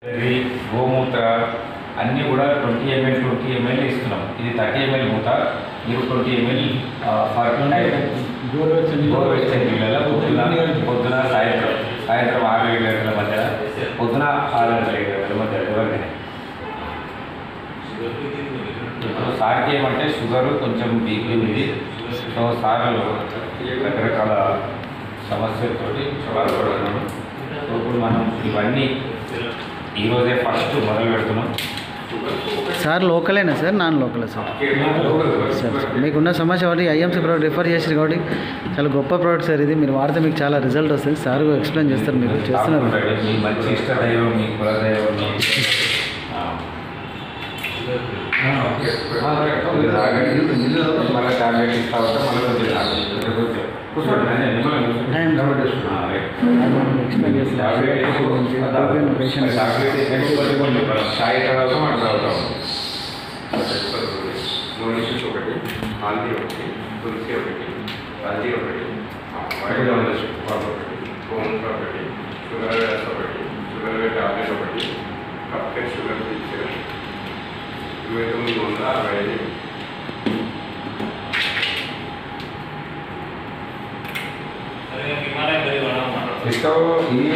గోమూత్ర అన్నీ కూడా 20 ml ఇస్తున్నాం. ఇది 30 ml మూత, మీరు 20 ml గోరువెచ్చని నీళ్ళలో పొద్దున సాయంత్రం 6-7 గంటల మధ్య, పొద్దున 6-7 గంటల మధ్య ఎవరికైనా. ఇప్పుడు సార్కి ఏమంటే షుగర్ కొంచెం బీపీ ఉంది. సో సార్ రకరకాల సమస్యలతో బాధపడుతున్నాం. సో ఇప్పుడు మనం ఇవన్నీ ఈరోజే ఫస్ట్ మొదలు పెడుతున్నాం. సార్ లోకలేనా సార్, నాన్ లోకలా సార్? సార్ మీకున్న సమస్య ఒకటి ఐఎంసీ ప్రోడక్ట్ రిఫర్ చేసారు కాబట్టి చాలా గొప్ప ప్రోడక్ట్ సార్. ఇది మీరు వాడితే మీకు చాలా రిజల్ట్ వస్తుంది. సార్ ఎక్స్ప్లెయిన్ చేస్తారు, మీరు చేస్తున్నారు. మీ మంచి ఇష్టదైవం, మీ కులదైవం, మళ్ళీ టాబ్లెట్ ఇస్తా ఉంటే మళ్ళీ చాయ్ తాగుతాం, అటు తాగుతాం. లోనిషిస్ ఒకటి, హాల్దీ ఒకటి, తులసి ఒకటి, రాజీ ఒకటి, వైట్ ఒకటి, కోన్గా ఒకటి, షుగర్ వేస్ ఒకటి, షుగర్ వే టాబ్లెట్ ఒకటి, కప్ కేక్ షుగర్ పిక్చర్ 2965. ఇది